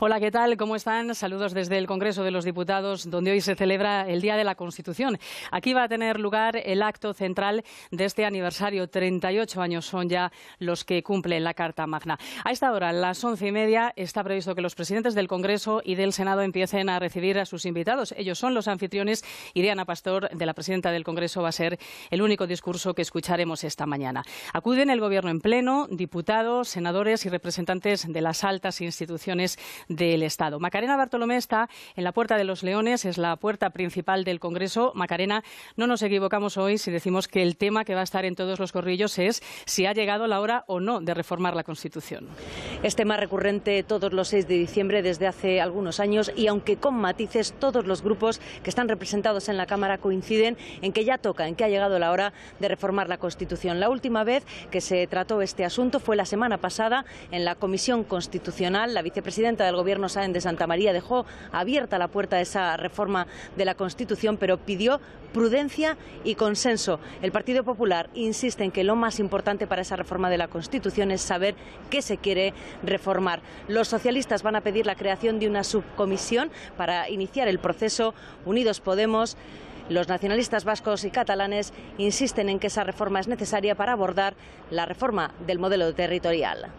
Hola, ¿qué tal? ¿Cómo están? Saludos desde el Congreso de los Diputados, donde hoy se celebra el Día de la Constitución. Aquí va a tener lugar el acto central de este aniversario. 38 años son ya los que cumple la Carta Magna. A esta hora, a las 11:30, está previsto que los presidentes del Congreso y del Senado empiecen a recibir a sus invitados. Ellos son los anfitriones y Diana Pastor, de la presidenta del Congreso, va a ser el único discurso que escucharemos esta mañana. Acuden el Gobierno en pleno, diputados, senadores y representantes de las altas instituciones del Estado. Macarena Bartolomé está en la Puerta de los Leones, es la puerta principal del Congreso. Macarena, no nos equivocamos hoy si decimos que el tema que va a estar en todos los corrillos es si ha llegado la hora o no de reformar la Constitución. Es tema recurrente todos los 6 de diciembre desde hace algunos años y aunque con matices, todos los grupos que están representados en la Cámara coinciden en que ya toca, en que ha llegado la hora de reformar la Constitución. La última vez que se trató este asunto fue la semana pasada en la Comisión Constitucional. La vicepresidenta del Gobierno, Sáenz de Santamaría, dejó abierta la puerta a esa reforma de la Constitución, pero pidió prudencia y consenso. El Partido Popular insiste en que lo más importante para esa reforma de la Constitución es saber qué se quiere reformar. Los socialistas van a pedir la creación de una subcomisión para iniciar el proceso. Unidos Podemos, los nacionalistas vascos y catalanes insisten en que esa reforma es necesaria para abordar la reforma del modelo territorial.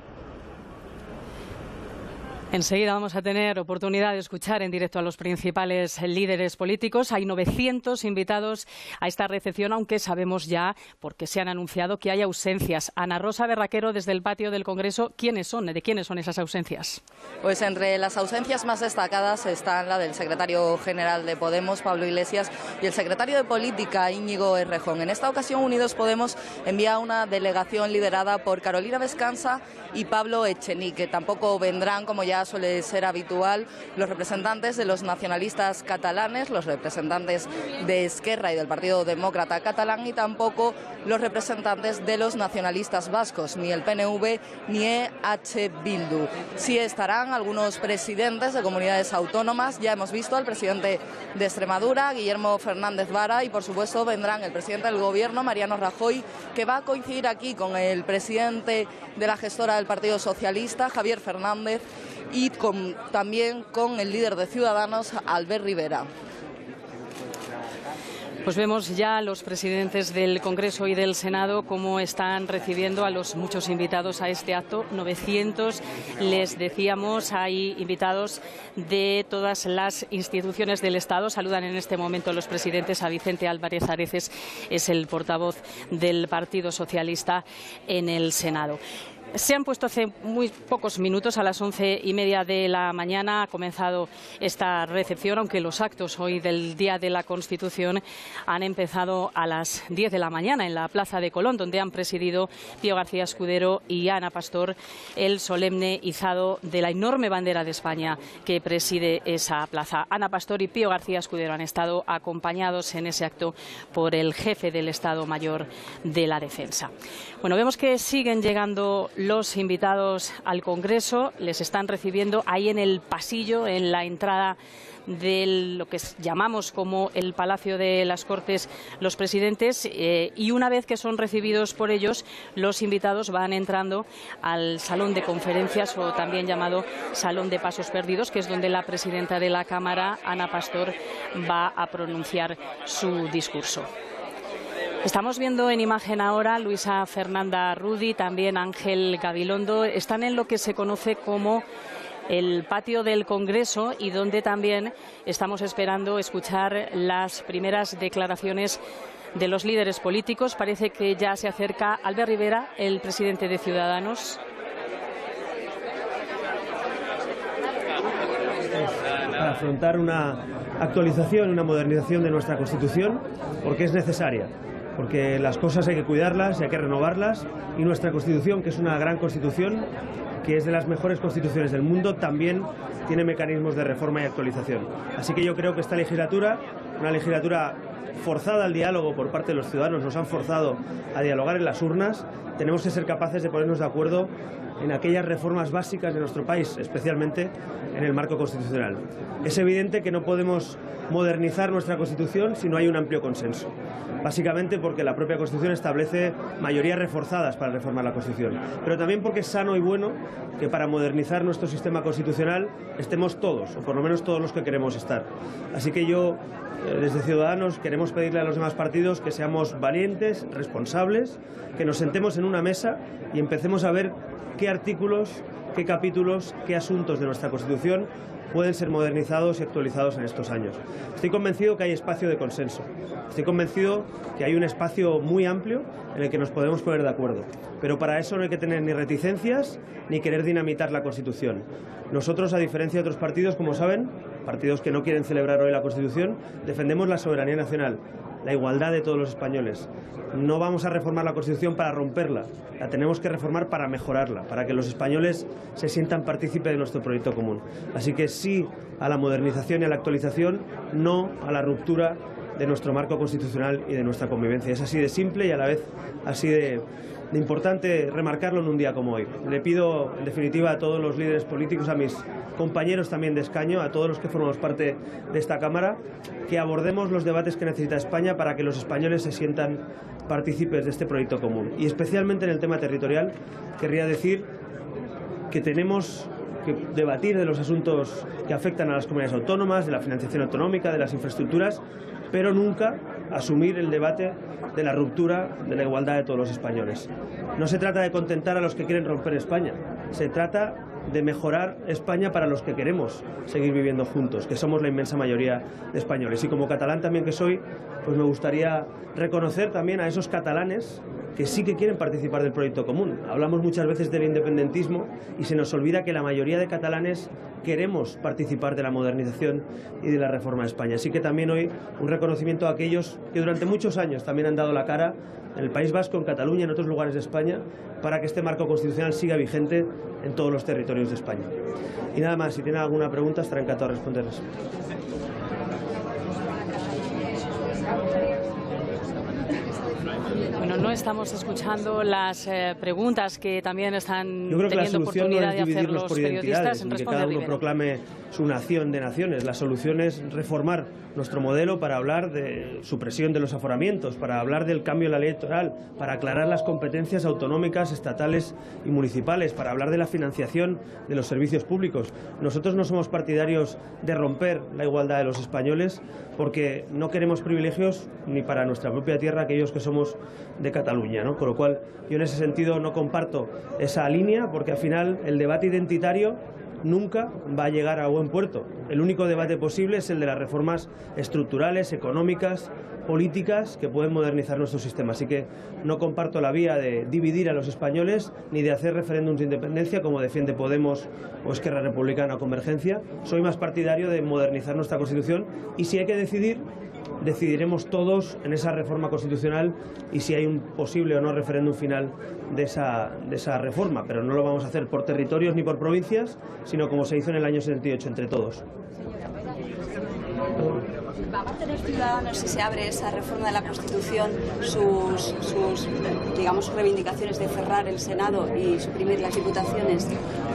Enseguida vamos a tener oportunidad de escuchar en directo a los principales líderes políticos. Hay 900 invitados a esta recepción, aunque sabemos ya, porque se han anunciado, que hay ausencias. Ana Rosa Berraquero, desde el patio del Congreso, ¿quiénes son? ¿De quiénes son esas ausencias? Pues entre las ausencias más destacadas están la del secretario general de Podemos, Pablo Iglesias, y el secretario de Política, Íñigo Errejón. En esta ocasión, Unidos Podemos envía una delegación liderada por Carolina Vescanza y Pablo Echenique. Tampoco vendrán, como ya suele ser habitual, los representantes de los nacionalistas catalanes, los representantes de Esquerra y del Partido Demócrata Catalán, y tampoco los representantes de los nacionalistas vascos, ni el PNV ni EH Bildu. Sí estarán algunos presidentes de comunidades autónomas. Ya hemos visto al presidente de Extremadura, Guillermo Fernández Vara, y por supuesto vendrán el presidente del Gobierno, Mariano Rajoy, que va a coincidir aquí con el presidente de la gestora del Partido Socialista, Javier Fernández, y también con el líder de Ciudadanos, Albert Rivera. Pues vemos ya los presidentes del Congreso y del Senado cómo están recibiendo a los muchos invitados a este acto. 900, les decíamos, hay invitados de todas las instituciones del Estado. Saludan en este momento los presidentes. A Vicente Álvarez Areces, es el portavoz del Partido Socialista en el Senado. Se han puesto hace muy pocos minutos, a las 11:30 de la mañana ha comenzado esta recepción, aunque los actos hoy del Día de la Constitución han empezado a las 10 de la mañana en la Plaza de Colón, donde han presidido Pío García Escudero y Ana Pastor el solemne izado de la enorme bandera de España que preside esa plaza. Ana Pastor y Pío García Escudero han estado acompañados en ese acto por el jefe del Estado Mayor de la Defensa. Bueno, vemos que siguen llegando los invitados al Congreso, les están recibiendo ahí en el pasillo, en la entrada de lo que llamamos como el Palacio de las Cortes, los presidentes, y una vez que son recibidos por ellos, los invitados van entrando al salón de conferencias, o también llamado Salón de Pasos Perdidos, que es donde la presidenta de la Cámara, Ana Pastor, va a pronunciar su discurso. Estamos viendo en imagen ahora Luisa Fernanda Rudi, también Ángel Gabilondo. Están en lo que se conoce como el patio del Congreso, y donde también estamos esperando escuchar las primeras declaraciones de los líderes políticos. Parece que ya se acerca Albert Rivera, el presidente de Ciudadanos. Para afrontar una actualización, una modernización de nuestra Constitución, porque es necesaria. Porque las cosas hay que cuidarlas y hay que renovarlas, y nuestra Constitución, que es una gran Constitución, que es de las mejores constituciones del mundo, también tiene mecanismos de reforma y actualización. Así que yo creo que esta legislatura una legislatura forzada al diálogo por parte de los ciudadanos, nos han forzado a dialogar en las urnas. Tenemos que ser capaces de ponernos de acuerdo en aquellas reformas básicas de nuestro país, especialmente en el marco constitucional. Es evidente que no podemos modernizar nuestra Constitución si no hay un amplio consenso, básicamente porque la propia Constitución establece mayorías reforzadas para reformar la Constitución, pero también porque es sano y bueno que para modernizar nuestro sistema constitucional estemos todos, o por lo menos todos los que queremos estar. Así que yo, desde Ciudadanos, queremos pedirle a los demás partidos que seamos valientes, responsables, que nos sentemos en una mesa y empecemos a ver qué artículos, qué capítulos, qué asuntos de nuestra Constitución pueden ser modernizados y actualizados en estos años. Estoy convencido que hay espacio de consenso. Estoy convencido que hay un espacio muy amplio en el que nos podemos poner de acuerdo. Pero para eso no hay que tener ni reticencias ni querer dinamitar la Constitución. Nosotros, a diferencia de otros partidos, como saben, partidos que no quieren celebrar hoy la Constitución, defendemos la soberanía nacional, la igualdad de todos los españoles. No vamos a reformar la Constitución para romperla, la tenemos que reformar para mejorarla, para que los españoles se sientan partícipes de nuestro proyecto común. Así que sí a la modernización y a la actualización, no a la ruptura de nuestro marco constitucional y de nuestra convivencia. Es así de simple y a la vez así de importante remarcarlo en un día como hoy. Le pido, en definitiva, a todos los líderes políticos, a mis compañeros también de escaño, a todos los que formamos parte de esta Cámara, que abordemos los debates que necesita España para que los españoles se sientan partícipes de este proyecto común. Y especialmente en el tema territorial, querría decir que tenemos que debatir de los asuntos que afectan a las comunidades autónomas, de la financiación autonómica, de las infraestructuras, pero nunca asumir el debate de la ruptura de la igualdad de todos los españoles. No se trata de contentar a los que quieren romper España, se trata de mejorar España para los que queremos seguir viviendo juntos, que somos la inmensa mayoría de españoles. Y como catalán también que soy, pues me gustaría reconocer también a esos catalanes que sí que quieren participar del proyecto común. Hablamos muchas veces del independentismo y se nos olvida que la mayoría de catalanes queremos participar de la modernización y de la reforma de España. Así que también hoy un reconocimiento a aquellos que durante muchos años también han dado la cara en el País Vasco, en Cataluña, en otros lugares de España, para que este marco constitucional siga vigente en todos los territorios de España. Y nada más, si tienen alguna pregunta, estaré encantado de responderles. Bueno, no estamos escuchando las preguntas que también están Yo creo que teniendo la solución oportunidad no es de hacer dividirnos los por periodistas. identidades, ni que cada uno proclame su nación de naciones. La solución es reformar nuestro modelo para hablar de supresión de los aforamientos, para hablar del cambio en la ley electoral, para aclarar las competencias autonómicas, estatales y municipales, para hablar de la financiación de los servicios públicos. Nosotros no somos partidarios de romper la igualdad de los españoles porque no queremos privilegios ni para nuestra propia tierra aquellos que somos de Cataluña, ¿no? Con lo cual yo en ese sentido no comparto esa línea porque al final el debate identitario nunca va a llegar a buen puerto. El único debate posible es el de las reformas estructurales, económicas, políticas que pueden modernizar nuestro sistema. Así que no comparto la vía de dividir a los españoles ni de hacer referéndums de independencia como defiende Podemos o Esquerra Republicana o Convergencia. Soy más partidario de modernizar nuestra Constitución y si hay que decidir, decidiremos todos en esa reforma constitucional y si hay un posible o no referéndum final de esa reforma, pero no lo vamos a hacer por territorios ni por provincias, sino como se hizo en el año 78 entre todos. Aparte de los ciudadanos, si se abre esa reforma de la Constitución, sus reivindicaciones de cerrar el Senado y suprimir las diputaciones.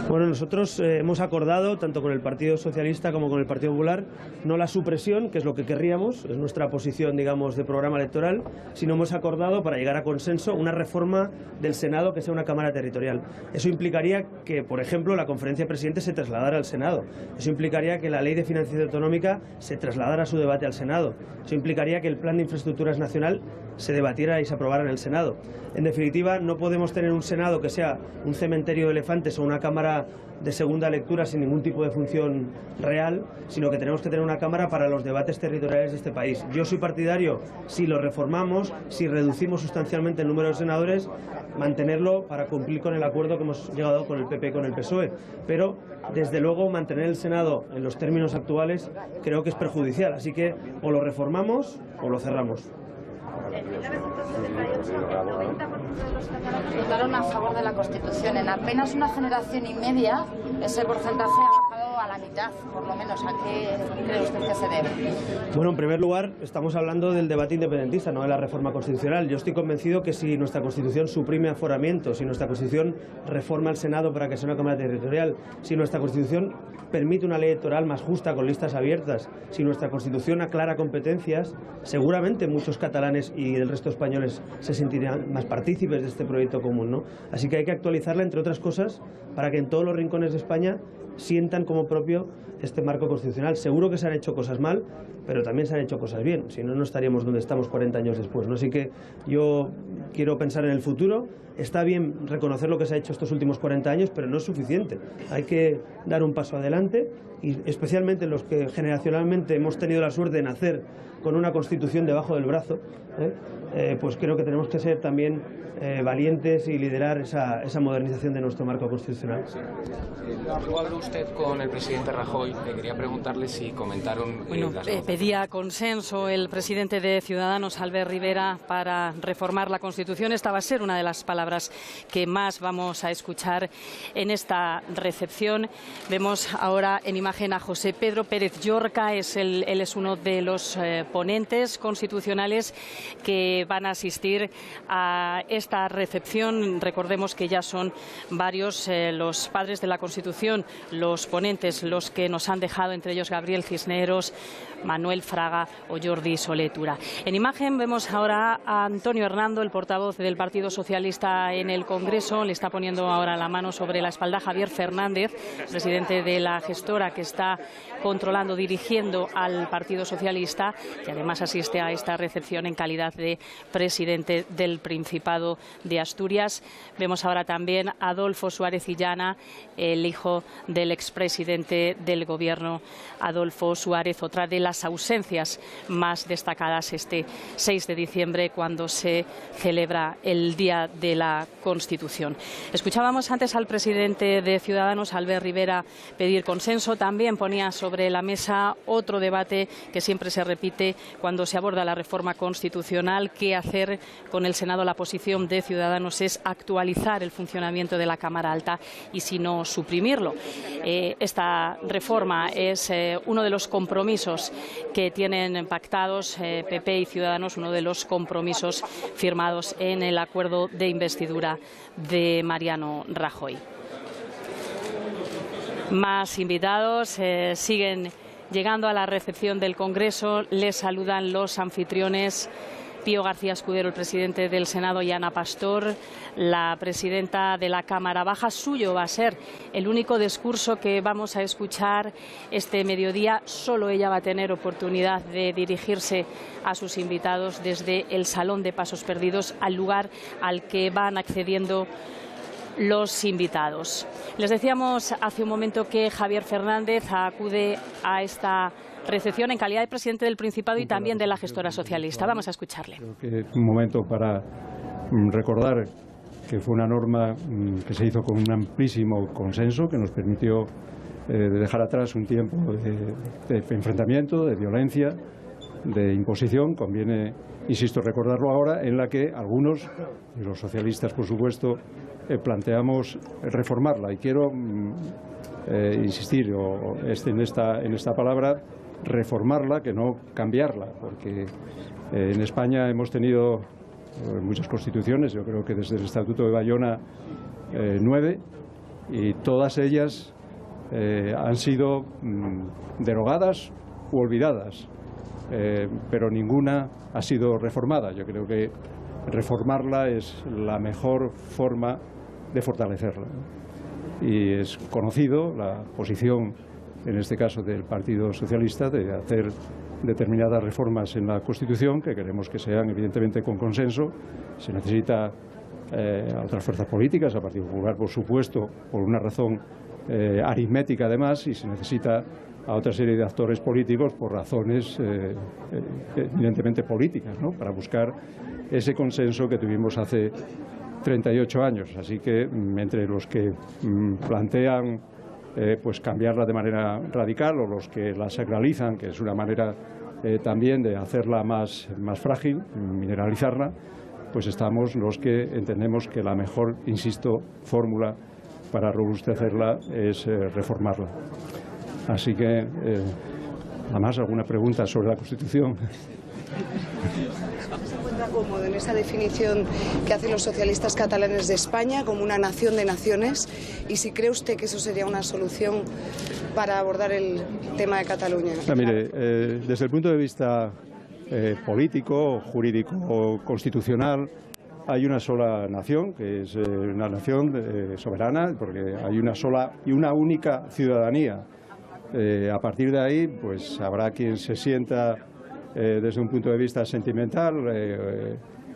Bueno, nosotros hemos acordado, tanto con el Partido Socialista como con el Partido Popular, no la supresión, que es lo que querríamos, es nuestra posición, digamos, de programa electoral, sino hemos acordado, para llegar a consenso, una reforma del Senado que sea una Cámara territorial. Eso implicaría que, por ejemplo, la Conferencia de Presidentes se trasladara al Senado. Eso implicaría que la Ley de Financiación Autonómica se trasladara a su debate al Senado. Eso implicaría que el Plan de Infraestructuras Nacional se debatiera y se aprobara en el Senado. En definitiva, no podemos tener un Senado que sea un cementerio de elefantes o una Cámara de segunda lectura sin ningún tipo de función real, sino que tenemos que tener una Cámara para los debates territoriales de este país. Yo soy partidario, si lo reformamos, si reducimos sustancialmente el número de senadores, mantenerlo para cumplir con el acuerdo que hemos llegado con el PP y con el PSOE. Pero, desde luego, mantener el Senado en los términos actuales creo que es perjudicial. Así que o lo reformamos o lo cerramos. En 1978, el 90% de los catalanes votaron a favor de la Constitución. En apenas una generación y media, ese porcentaje ha bajado a la mitad, por lo menos. ¿A qué cree usted que se debe? Bueno, en primer lugar, estamos hablando del debate independentista, no de la reforma constitucional. Yo estoy convencido que si nuestra Constitución suprime aforamientos, si nuestra Constitución reforma el Senado para que sea una Cámara territorial, si nuestra Constitución permite una ley electoral más justa con listas abiertas, si nuestra Constitución aclara competencias, seguramente muchos catalanes y el resto de españoles se sentirían más partícipes de este proyecto común, ¿no? Así que hay que actualizarla, entre otras cosas, para que en todos los rincones de España sientan como propio este marco constitucional. Seguro que se han hecho cosas mal, pero también se han hecho cosas bien, si no, no estaríamos donde estamos 40 años después, ¿no? Así que yo quiero pensar en el futuro. Está bien reconocer lo que se ha hecho estos últimos 40 años, pero no es suficiente. Hay que dar un paso adelante, y especialmente los que generacionalmente hemos tenido la suerte de nacer con una Constitución debajo del brazo, pues creo que tenemos que ser también valientes y liderar esa modernización de nuestro marco constitucional. Luego habló usted con el presidente Rajoy. Le quería preguntarle si comentaron... pedía consenso el presidente de Ciudadanos, Albert Rivera, para reformar la Constitución. Esta va a ser una de las palabras que más vamos a escuchar en esta recepción. Vemos ahora en imagen a José Pedro Pérez Llorca. Él es uno de los ponentes constitucionales que van a asistir a esta recepción. Recordemos que ya son varios los padres de la Constitución, los ponentes, los que nos han dejado, entre ellos Gabriel Cisneros, Manuel Fraga o Jordi Soletura. En imagen vemos ahora a Antonio Hernando, el portavoz del Partido Socialista en el Congreso. Le está poniendo ahora la mano sobre la espalda Javier Fernández, presidente de la gestora que está controlando, dirigiendo al Partido Socialista, y además asiste a esta recepción en calidad de presidente del Principado de Asturias. Vemos ahora también a Adolfo Suárez Illana, el hijo del expresidente del Gobierno, Adolfo Suárez, otra de las ausencias más destacadas este 6 de diciembre, cuando se celebra el Día de la Constitución. Escuchábamos antes al presidente de Ciudadanos, Albert Rivera, pedir consenso. También ponía sobre la mesa otro debate que siempre se repite cuando se aborda la reforma constitucional: qué hacer con el Senado. La posición de Ciudadanos es actualizar el funcionamiento de la Cámara Alta y, si no, suprimirlo. Esta reforma es uno de los compromisos que tienen pactados PP y Ciudadanos, uno de los compromisos firmados en el acuerdo de investidura de Mariano Rajoy. Más invitados siguen llegando a la recepción del Congreso. Les saludan los anfitriones: Pío García Escudero, el presidente del Senado, y Ana Pastor, la presidenta de la Cámara Baja. Suyo va a ser el único discurso que vamos a escuchar este mediodía. Solo ella va a tener oportunidad de dirigirse a sus invitados desde el Salón de Pasos Perdidos, al lugar al que van accediendo los invitados. Les decíamos hace un momento que Javier Fernández acude a esta recepción en calidad de presidente del Principado y también de la gestora socialista. Vamos a escucharle. Creo que es un momento para recordar que fue una norma que se hizo con un amplísimo consenso, que nos permitió dejar atrás un tiempo de enfrentamiento, de violencia, de imposición. Conviene, insisto, recordarlo ahora, en la que algunos, y los socialistas por supuesto, planteamos reformarla. Y quiero insistir en esta palabra, reformarla, que no cambiarla, porque en España hemos tenido muchas constituciones, yo creo que desde el Estatuto de Bayona 9, y todas ellas han sido derogadas u olvidadas, pero ninguna ha sido reformada. Yo creo que reformarla es la mejor forma de fortalecerla. Y es conocido la posición, en este caso del Partido Socialista, de hacer determinadas reformas en la Constitución, que queremos que sean evidentemente con consenso. Se necesita a otras fuerzas políticas, al Partido Popular por supuesto, por una razón aritmética además, y se necesita a otra serie de actores políticos por razones evidentemente políticas, ¿no?, para buscar ese consenso que tuvimos hace 38 años. Así que entre los que plantean pues cambiarla de manera radical, o los que la sacralizan, que es una manera también de hacerla más frágil, mineralizarla, pues estamos los que entendemos que la mejor, insisto, fórmula para robustecerla es reformarla. Así que, además, alguna pregunta sobre la Constitución. ¿Se encuentra cómodo en esa definición que hacen los socialistas catalanes de España como una nación de naciones? ¿Y si cree usted que eso sería una solución para abordar el tema de Cataluña? Mire, desde el punto de vista político, jurídico o constitucional, hay una sola nación, que es una nación soberana, porque hay una sola y una única ciudadanía. A partir de ahí, pues habrá quien se sienta desde un punto de vista sentimental,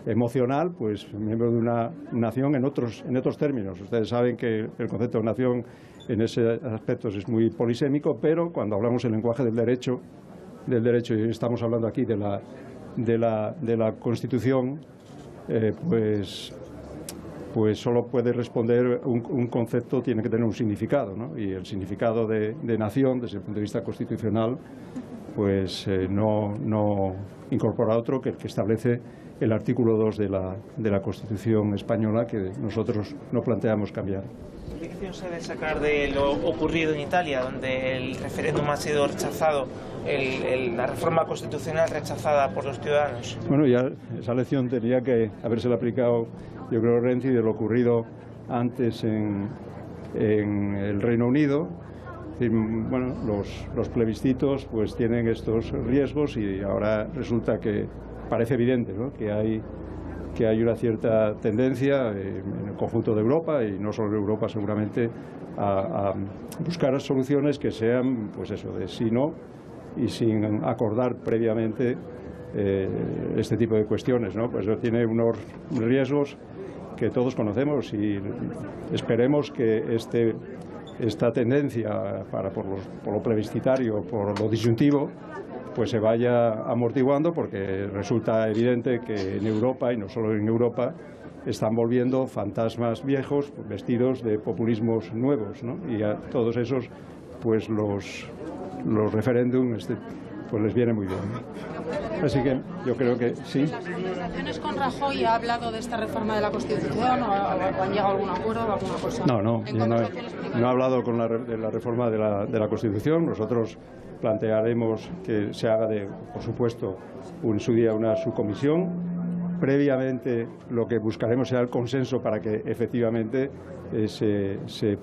emocional, pues miembro de una nación en otros términos. Ustedes saben que el concepto de nación en ese aspecto es muy polisémico, pero cuando hablamos el lenguaje del derecho y estamos hablando aquí de la Constitución, pues solo puede responder un concepto, tiene que tener un significado, ¿no? Y el significado de nación, desde el punto de vista constitucional, pues no incorpora otro que el que establece el artículo 2 de la Constitución española, que nosotros no planteamos cambiar. ¿Qué lección se debe sacar de lo ocurrido en Italia, donde el referéndum ha sido rechazado, la reforma constitucional rechazada por los ciudadanos? Bueno, ya esa lección tenía que habérsela aplicado, yo creo, Renzi, de lo ocurrido antes en el Reino Unido. Bueno, los plebiscitos pues tienen estos riesgos y ahora resulta que parece evidente, ¿no?, que hay una cierta tendencia en el conjunto de Europa, y no solo en Europa seguramente, a buscar soluciones que sean, pues eso, de sí no, y sin acordar previamente este tipo de cuestiones, ¿no? Pues eso tiene unos riesgos que todos conocemos, y esperemos que esta tendencia por lo plebiscitario, por lo disyuntivo, pues se vaya amortiguando, porque resulta evidente que en Europa, y no solo en Europa, están volviendo fantasmas viejos vestidos de populismos nuevos, ¿no? Y a todos esos, pues los referéndums pues les viene muy bien. Así que yo creo que sí. ¿En las conversaciones con Rajoy ha hablado de esta reforma de la Constitución o han llegado a algún acuerdo o alguna cosa? No, yo no he hablado de la reforma de la Constitución. Nosotros plantearemos que se haga, por supuesto, en su día una subcomisión. Previamente lo que buscaremos será el consenso para que efectivamente se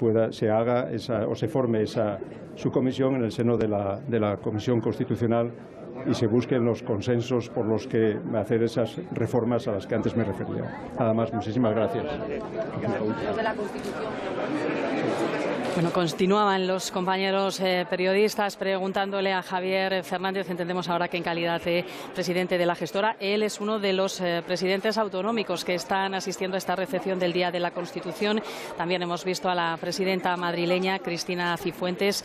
forme esa subcomisión en el seno de la Comisión Constitucional, y se busquen los consensos por los que hacer esas reformas a las que antes me refería. Nada más, muchísimas gracias. Bueno, continuaban los compañeros periodistas preguntándole a Javier Fernández, entendemos ahora que en calidad de presidente de la gestora. Él es uno de los presidentes autonómicos que están asistiendo a esta recepción del Día de la Constitución. También hemos visto a la presidenta madrileña, Cristina Cifuentes,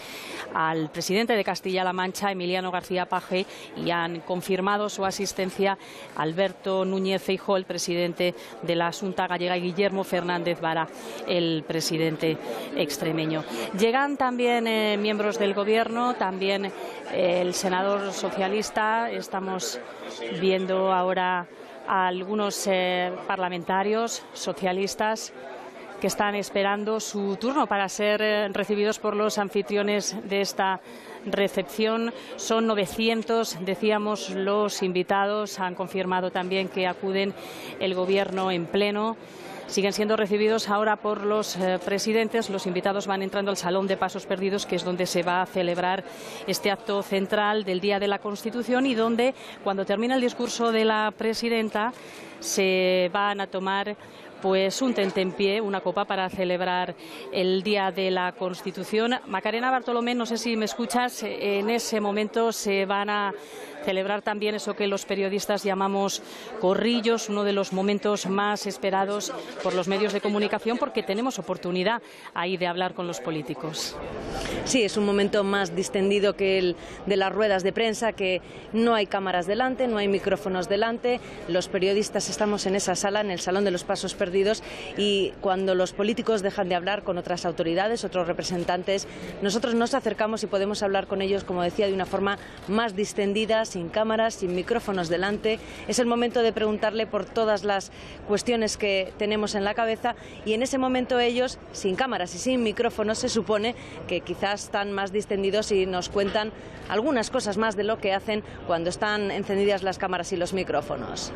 al presidente de Castilla-La Mancha, Emiliano García Paje, y han confirmado su asistencia Alberto Núñez Feijóo, el presidente de la Xunta Gallega, y Guillermo Fernández Vara, el presidente extremeño. Llegan también miembros del Gobierno, también el senador socialista. Estamos viendo ahora a algunos parlamentarios socialistas que están esperando su turno para ser recibidos por los anfitriones de esta recepción. Son 900, decíamos, los invitados. Han confirmado también que acuden el Gobierno en pleno. Siguen siendo recibidos ahora por los presidentes. Los invitados van entrando al Salón de Pasos Perdidos, que es donde se va a celebrar este acto central del Día de la Constitución, y donde, cuando termina el discurso de la presidenta, se van a tomar pues un tentempié, una copa, para celebrar el Día de la Constitución. Macarena Bartolomé, no sé si me escuchas, en ese momento se van a celebrar también eso que los periodistas llamamos corrillos, uno de los momentos más esperados por los medios de comunicación, porque tenemos oportunidad ahí de hablar con los políticos. Sí, es un momento más distendido que el de las ruedas de prensa, que no hay cámaras delante, no hay micrófonos delante. Los periodistas mientras estamos en esa sala, en el Salón de los Pasos Perdidos, y cuando los políticos dejan de hablar con otras autoridades, otros representantes, nosotros nos acercamos y podemos hablar con ellos, como decía, de una forma más distendida, sin cámaras, sin micrófonos delante. Es el momento de preguntarle por todas las cuestiones que tenemos en la cabeza, y en ese momento ellos, sin cámaras y sin micrófonos, se supone que quizás están más distendidos y nos cuentan algunas cosas más de lo que hacen cuando están encendidas las cámaras y los micrófonos.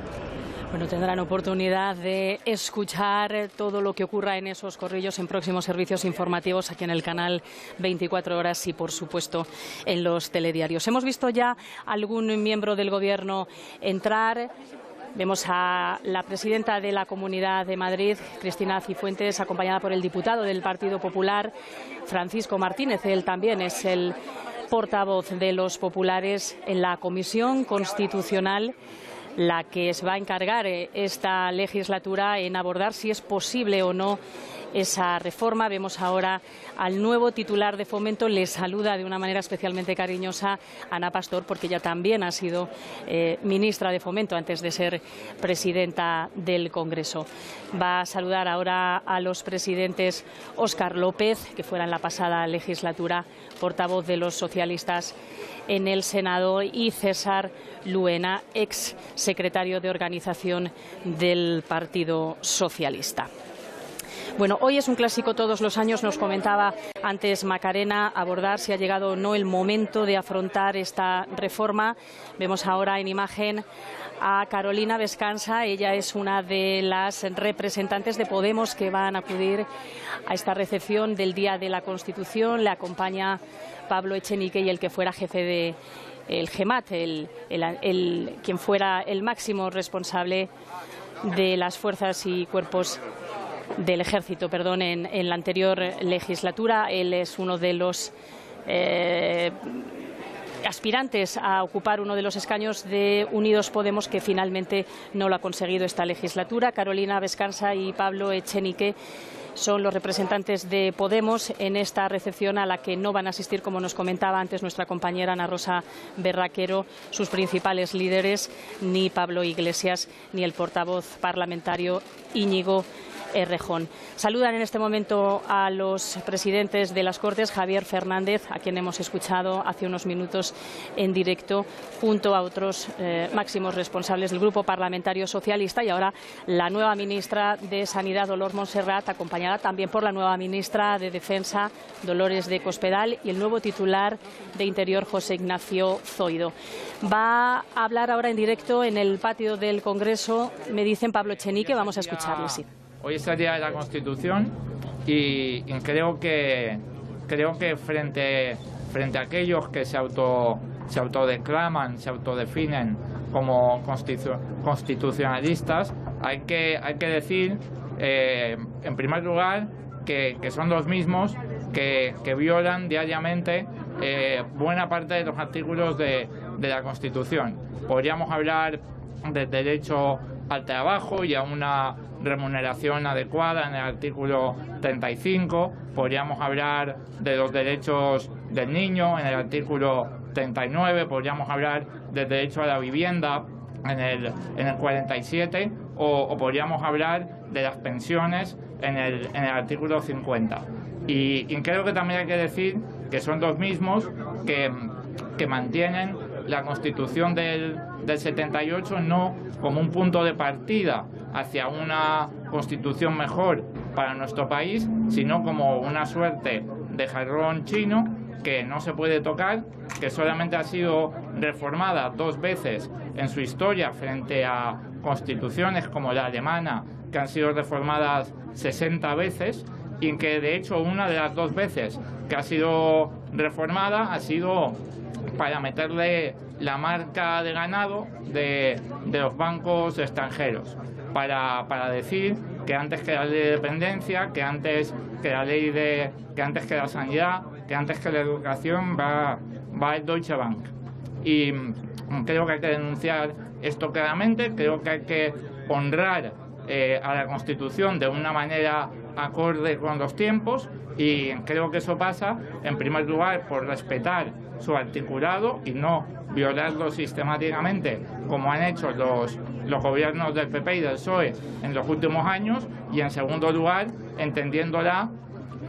Bueno, tendrán oportunidad de escuchar todo lo que ocurra en esos corrillos en próximos servicios informativos aquí en el canal 24 horas y, por supuesto, en los telediarios. Hemos visto ya algún miembro del Gobierno entrar. Vemos a la presidenta de la Comunidad de Madrid, Cristina Cifuentes, acompañada por el diputado del Partido Popular, Francisco Martínez. Él también es el portavoz de los populares en la Comisión Constitucional, la que se va a encargar esta legislatura en abordar si es posible o no esa reforma. Vemos ahora al nuevo titular de Fomento. Le saluda de una manera especialmente cariñosa Ana Pastor, porque ella también ha sido ministra de Fomento antes de ser presidenta del Congreso. Va a saludar ahora a los presidentes Óscar López, que fuera en la pasada legislatura portavoz de los socialistas en el Senado, y César Luena, ex secretario de Organización del Partido Socialista. Bueno, hoy es un clásico todos los años, nos comentaba antes Macarena, abordar si ha llegado o no el momento de afrontar esta reforma. Vemos ahora en imagen a Carolina Vescanza. Ella es una de las representantes de Podemos que van a acudir a esta recepción del Día de la Constitución. Le acompaña Pablo Echenique y el que fuera jefe de el GEMAT, quien fuera el máximo responsable de las fuerzas y cuerpos del Ejército, en la anterior legislatura. Él es uno de los aspirantes a ocupar uno de los escaños de Unidos Podemos, que finalmente no lo ha conseguido esta legislatura. Carolina Vescanza y Pablo Echenique son los representantes de Podemos en esta recepción, a la que no van a asistir, como nos comentaba antes nuestra compañera Ana Rosa Berraquero, sus principales líderes, ni Pablo Iglesias ni el portavoz parlamentario Íñigo Errejón. Saludan en este momento a los presidentes de las Cortes, Javier Fernández, a quien hemos escuchado hace unos minutos en directo, junto a otros máximos responsables del Grupo Parlamentario Socialista, y ahora la nueva ministra de Sanidad, Dolors Montserrat, acompañada también por la nueva ministra de Defensa, Dolores de Cospedal, y el nuevo titular de Interior, José Ignacio Zoido. Va a hablar ahora en directo en el patio del Congreso, me dicen Pablo Echenique, vamos a escucharle, sí. Hoy es el Día de la Constitución y creo que frente a aquellos que se autodeclaman, se autodefinen como constitucionalistas, hay que decir, en primer lugar, que son los mismos que violan diariamente buena parte de los artículos de la Constitución. Podríamos hablar del derecho al trabajo y a una remuneración adecuada en el artículo 35, podríamos hablar de los derechos del niño en el artículo 39, podríamos hablar del derecho a la vivienda en el 47, o podríamos hablar de las pensiones en el artículo 50. Y creo que también hay que decir que son los mismos que mantienen la Constitución del 78 no como un punto de partida hacia una Constitución mejor para nuestro país, sino como una suerte de jarrón chino que no se puede tocar, que solamente ha sido reformada 2 veces en su historia frente a constituciones como la alemana, que han sido reformadas 60 veces, y que de hecho una de las 2 veces que ha sido reformada ha sido para meterle la marca de ganado de los bancos extranjeros, para decir que antes que la ley de dependencia, que antes que la sanidad, que antes que la educación va el Deutsche Bank. Y creo que hay que denunciar esto claramente, creo que hay que honrar a la Constitución de una manera acorde con los tiempos, y creo que eso pasa, en primer lugar, por respetar su articulado y no violarlo sistemáticamente, como han hecho los los gobiernos del PP y del PSOE en los últimos años, y en segundo lugar, entendiéndola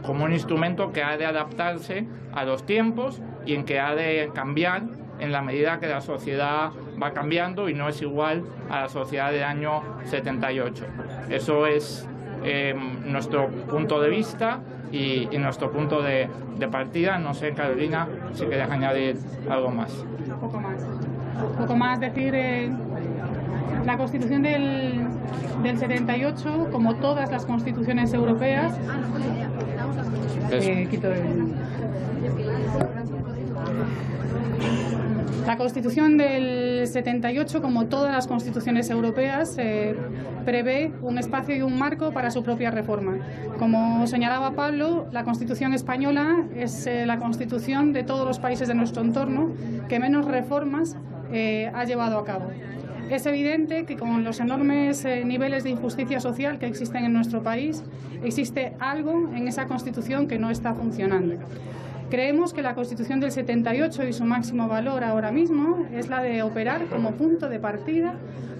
como un instrumento que ha de adaptarse a los tiempos y en que ha de cambiar en la medida que la sociedad va cambiando y no es igual a la sociedad del año 78. Eso es nuestro punto de vista y nuestro punto de partida. No sé, Carolina, si quieres añadir algo más. Un poco más decir, la Constitución del 78, como todas las constituciones europeas, la Constitución del 78, como todas las constituciones europeas, prevé un espacio y un marco para su propia reforma. Como señalaba Pablo, la Constitución española es la Constitución de todos los países de nuestro entorno que menos reformas ha llevado a cabo. Es evidente que con los enormes niveles de injusticia social que existen en nuestro país, existe algo en esa Constitución que no está funcionando. Creemos que la Constitución del 78 y su máximo valor ahora mismo es la de operar como punto de partida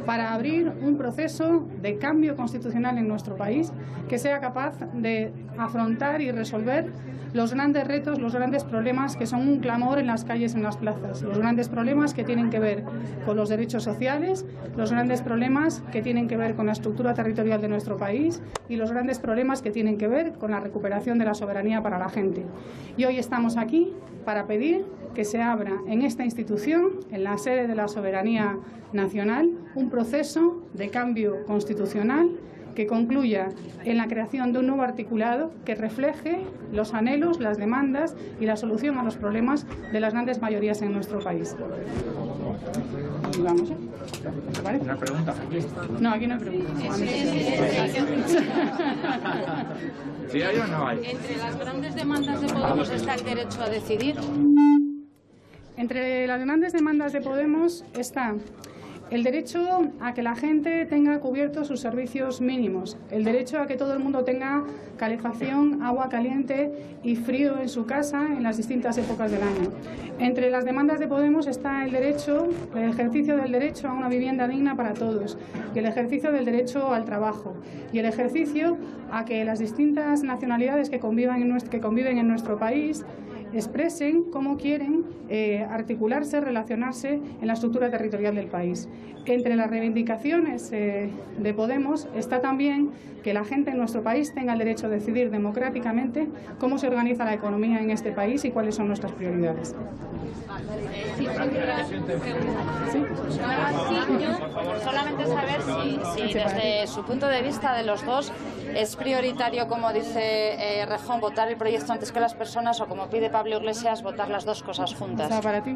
para abrir un proceso de cambio constitucional en nuestro país que sea capaz de afrontar y resolver los grandes retos, los grandes problemas que son un clamor en las calles, en las plazas, los grandes problemas que tienen que ver con los derechos sociales, los grandes problemas que tienen que ver con la estructura territorial de nuestro país y los grandes problemas que tienen que ver con la recuperación de la soberanía para la gente. Y hoy estamos aquí para pedir que se abra en esta institución, en la sede de la soberanía nacional, un proceso de cambio constitucional que concluya en la creación de un nuevo articulado que refleje los anhelos, las demandas y la solución a los problemas de las grandes mayorías en nuestro país. Y vamos, ¿vale? Una pregunta. No, aquí no hay pregunta. ¿Sí hay o no hay? Entre las grandes demandas de Podemos está el derecho a decidir. Entre las grandes demandas de Podemos está el derecho a que la gente tenga cubiertos sus servicios mínimos, el derecho a que todo el mundo tenga calefacción, agua caliente y frío en su casa en las distintas épocas del año. Entre las demandas de Podemos está el ejercicio del derecho a una vivienda digna para todos, y el ejercicio del derecho al trabajo, y el ejercicio a que las distintas nacionalidades que conviven en nuestro país expresen cómo quieren articularse, relacionarse en la estructura territorial del país. Entre las reivindicaciones de Podemos está también que la gente en nuestro país tenga el derecho a decidir democráticamente cómo se organiza la economía en este país y cuáles son nuestras prioridades. Solamente saber si desde su punto de vista de los dos es prioritario, como dice Rejón, votar el proyecto antes que las personas, o como pide Pablo Iglesias, votar las dos cosas juntas. ¿Está para ti?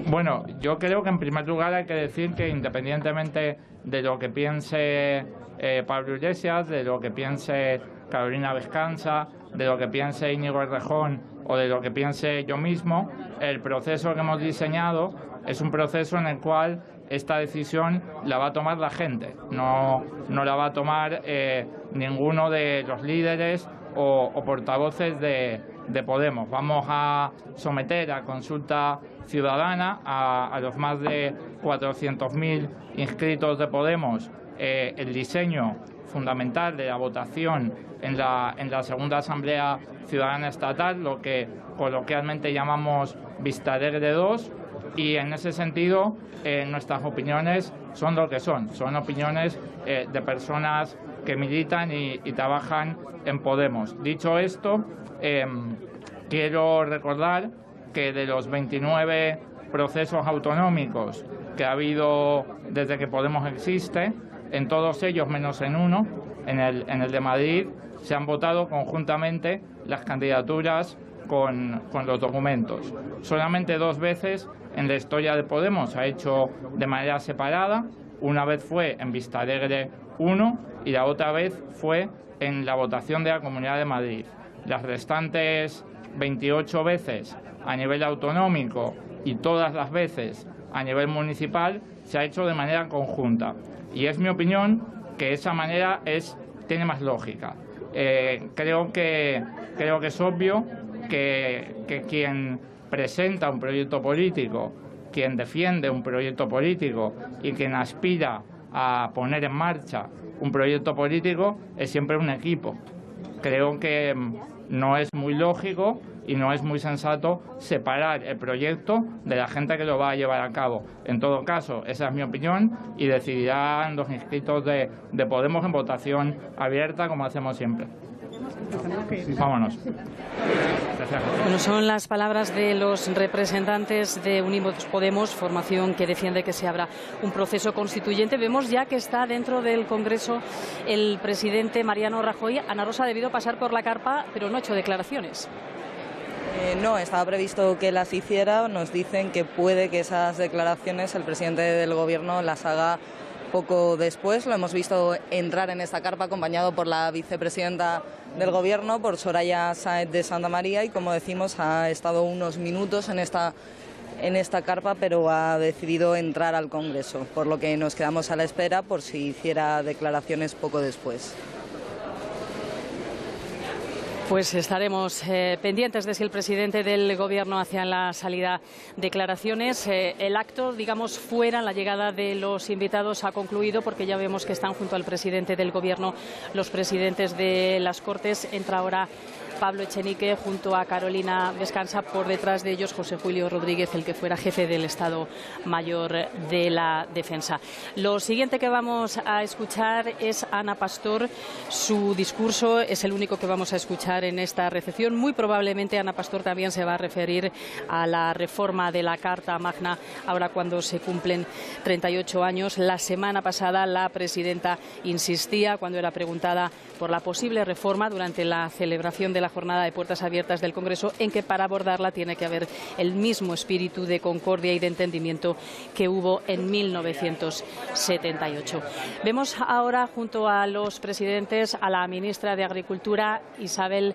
Bueno, yo creo que en primer lugar hay que decir que independientemente de lo que piense Pablo Iglesias, de lo que piense Carolina Vescanza, de lo que piense Íñigo Errejón o de lo que piense yo mismo, el proceso que hemos diseñado es un proceso en el cual esta decisión la va a tomar la gente, no la va a tomar ninguno de los líderes o portavoces de Podemos. Vamos a someter a consulta ciudadana a los más de 400.000 inscritos de Podemos el diseño fundamental de la votación en la segunda Asamblea Ciudadana Estatal, lo que coloquialmente llamamos Vista Alegre 2, y en ese sentido nuestras opiniones son lo que son opiniones de personas que militan y trabajan en Podemos. Dicho esto, quiero recordar que de los 29 procesos autonómicos que ha habido desde que Podemos existe, en todos ellos, menos en uno, en el de Madrid, se han votado conjuntamente las candidaturas con los documentos. Solamente 2 veces en la historia de Podemos se ha hecho de manera separada. Una vez fue en Vistalegre 1 y la otra vez fue en la votación de la Comunidad de Madrid. Las restantes 28 veces a nivel autonómico y todas las veces a nivel municipal se ha hecho de manera conjunta. Y es mi opinión que esa manera tiene más lógica. Creo que es obvio que quien presenta un proyecto político quien defiende un proyecto político y quien aspira a poner en marcha un proyecto político es siempre un equipo. Creo que no es muy lógico y no es muy sensato separar el proyecto de la gente que lo va a llevar a cabo. En todo caso, esa es mi opinión y decidirán los inscritos de Podemos en votación abierta, como hacemos siempre. Vámonos. Bueno, son las palabras de los representantes de Unidos Podemos, formación que defiende que se abra un proceso constituyente. Vemos ya que está dentro del Congreso el presidente Mariano Rajoy. Ana Rosa ha debido pasar por la carpa, pero no ha hecho declaraciones. No, estaba previsto que las hiciera. Nos dicen que puede que esas declaraciones el presidente del Gobierno las haga poco después. Lo hemos visto entrar en esta carpa acompañado por la vicepresidenta del Gobierno, por Soraya Sáenz de Santamaría, y como decimos ha estado unos minutos en esta carpa, pero ha decidido entrar al Congreso, por lo que nos quedamos a la espera por si hiciera declaraciones poco después. Pues estaremos pendientes de si el presidente del Gobierno hace en la salida declaraciones. El acto, digamos, fuera, la llegada de los invitados ha concluido, porque ya vemos que están junto al presidente del Gobierno los presidentes de las Cortes. Entra ahora Pablo Echenique junto a Carolina Vescanza, por detrás de ellos José Julio Rodríguez, el que fuera jefe del Estado Mayor de la Defensa. Lo siguiente que vamos a escuchar es Ana Pastor. Su discurso es el único que vamos a escuchar en esta recepción. Muy probablemente Ana Pastor también se va a referir a la reforma de la Carta Magna, ahora cuando se cumplen 38 años. La semana pasada la presidenta insistía, cuando era preguntada por la posible reforma durante la celebración de la jornada de puertas abiertas del Congreso, en que para abordarla tiene que haber el mismo espíritu de concordia y de entendimiento que hubo en 1978. Vemos ahora junto a los presidentes a la ministra de Agricultura, Isabel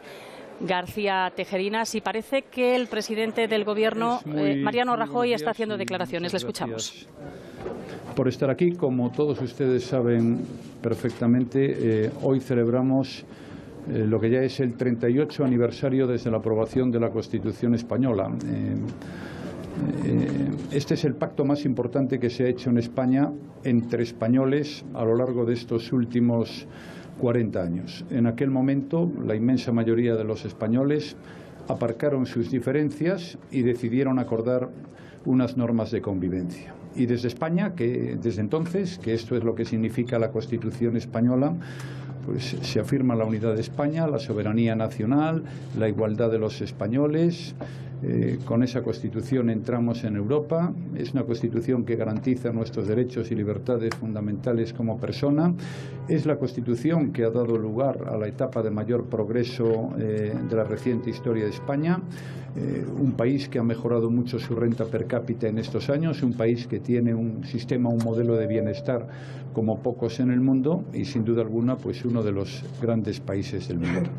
García Tejerinas, y parece que el presidente del Gobierno, Mariano Rajoy, está haciendo declaraciones. Le escuchamos. Por estar aquí, como todos ustedes saben perfectamente, hoy celebramos lo que ya es el 38 aniversario desde la aprobación de la Constitución española. Este es el pacto más importante que se ha hecho en España entre españoles a lo largo de estos últimos 40 años. En aquel momento, la inmensa mayoría de los españoles aparcaron sus diferencias y decidieron acordar unas normas de convivencia. Y desde España, desde entonces, que esto es lo que significa la Constitución española, pues se afirma la unidad de España, la soberanía nacional, la igualdad de los españoles. Con esa Constitución entramos en Europa. Es una Constitución que garantiza nuestros derechos y libertades fundamentales como persona. Es la Constitución que ha dado lugar a la etapa de mayor progreso de la reciente historia de España. Un país que ha mejorado mucho su renta per cápita en estos años, un país que tiene un sistema, un modelo de bienestar como pocos en el mundo y sin duda alguna pues uno de los grandes países del mundo.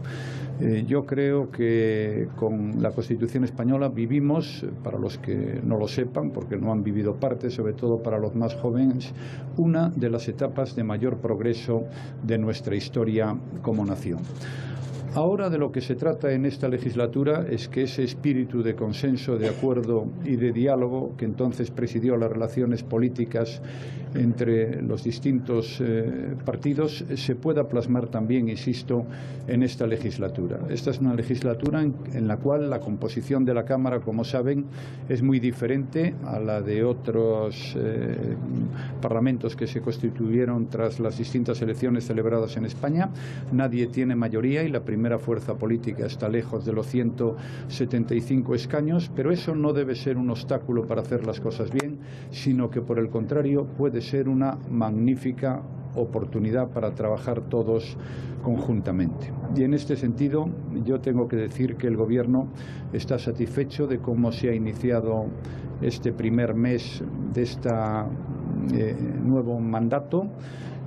Yo creo que con la Constitución española vivimos, para los que no lo sepan, porque no han vivido parte, sobre todo para los más jóvenes, una de las etapas de mayor progreso de nuestra historia como nación. Ahora de lo que se trata en esta legislatura es que ese espíritu de consenso, de acuerdo y de diálogo que entonces presidió las relaciones políticas entre los distintos partidos se pueda plasmar también, insisto, en esta legislatura. Esta es una legislatura en la cual la composición de la Cámara, como saben, es muy diferente a la de otros parlamentos que se constituyeron tras las distintas elecciones celebradas en España. Nadie tiene mayoría y la primera fuerza política está lejos de los 175 escaños, pero eso no debe ser un obstáculo para hacer las cosas bien, sino que por el contrario puede ser una magnífica oportunidad para trabajar todos conjuntamente. Y en este sentido yo tengo que decir que el Gobierno está satisfecho de cómo se ha iniciado este primer mes de este nuevo mandato.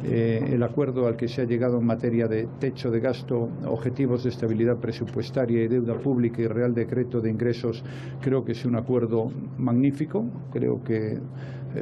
El acuerdo al que se ha llegado en materia de techo de gasto, objetivos de estabilidad presupuestaria y deuda pública y Real Decreto de Ingresos, creo que es un acuerdo magnífico. Creo que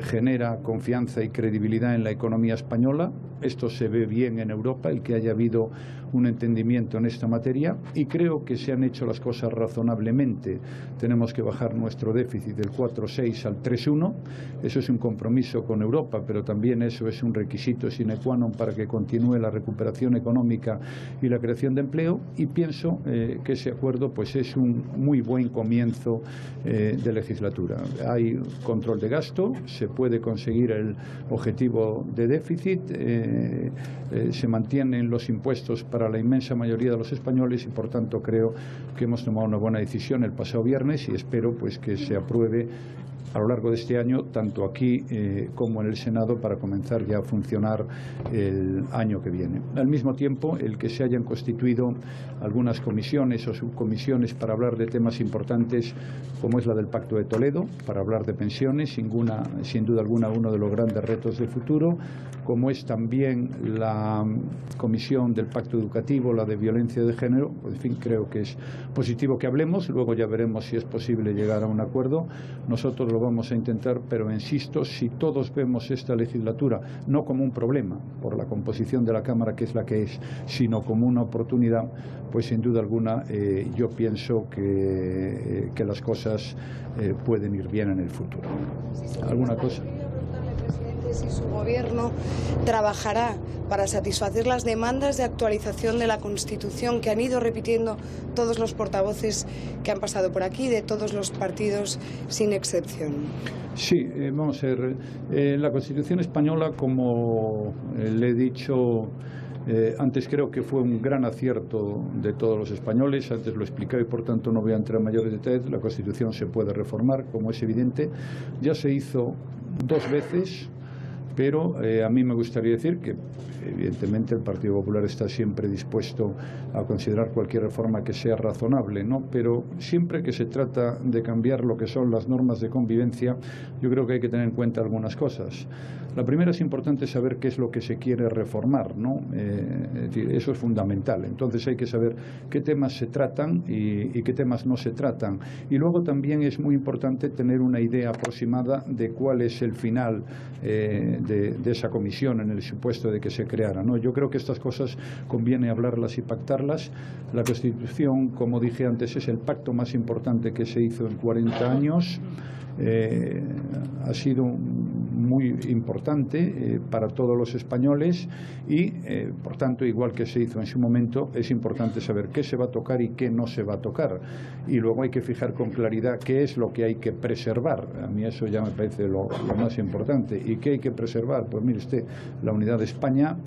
genera confianza y credibilidad en la economía española. Esto se ve bien en Europa, el que haya habido un entendimiento en esta materia, y creo que se han hecho las cosas razonablemente. Tenemos que bajar nuestro déficit del 4,6 al 3,1. Eso es un compromiso con Europa, pero también eso es un requisito sine qua non para que continúe la recuperación económica y la creación de empleo, y pienso que ese acuerdo pues es un muy buen comienzo de legislatura. Hay control de gasto, se puede conseguir el objetivo de déficit, se mantienen los impuestos para la inmensa mayoría de los españoles, y por tanto creo que hemos tomado una buena decisión el pasado viernes, y espero pues que se apruebe a lo largo de este año, tanto aquí como en el Senado, para comenzar ya a funcionar el año que viene. Al mismo tiempo, el que se hayan constituido algunas comisiones o subcomisiones para hablar de temas importantes, como es la del Pacto de Toledo, para hablar de pensiones, sin duda alguna uno de los grandes retos del futuro, como es también la comisión del Pacto Educativo, la de violencia de género. En fin, creo que es positivo que hablemos, luego ya veremos si es posible llegar a un acuerdo. Nosotros lo vamos a intentar, pero insisto, si todos vemos esta legislatura no como un problema por la composición de la Cámara, que es la que es, sino como una oportunidad, pues sin duda alguna yo pienso que las cosas pueden ir bien en el futuro. ¿Alguna cosa? Si su gobierno trabajará para satisfacer las demandas de actualización de la Constitución que han ido repitiendo todos los portavoces que han pasado por aquí, de todos los partidos, sin excepción. Sí, vamos a ver. La Constitución española, como le he dicho antes, creo que fue un gran acierto de todos los españoles. Antes lo expliqué y por tanto no voy a entrar en mayores detalles. La Constitución se puede reformar, como es evidente. Ya se hizo 2 veces. Pero a mí me gustaría decir que, evidentemente, el Partido Popular está siempre dispuesto a considerar cualquier reforma que sea razonable, ¿no? Pero siempre que se trata de cambiar lo que son las normas de convivencia, yo creo que hay que tener en cuenta algunas cosas. La primera, es importante saber qué es lo que se quiere reformar, ¿no? Es decir, eso es fundamental. Entonces hay que saber qué temas se tratan y qué temas no se tratan. Y luego también es muy importante tener una idea aproximada de cuál es el final de esa comisión, en el supuesto de que se creara, ¿no? Yo creo que estas cosas conviene hablarlas y pactarlas. La Constitución, como dije antes, es el pacto más importante que se hizo en 40 años. Ha sido muy importante para todos los españoles y, por tanto, igual que se hizo en su momento, es importante saber qué se va a tocar y qué no se va a tocar. Y luego hay que fijar con claridad qué es lo que hay que preservar. A mí eso ya me parece lo más importante. ¿Y qué hay que preservar? Pues mire usted, la unidad de España,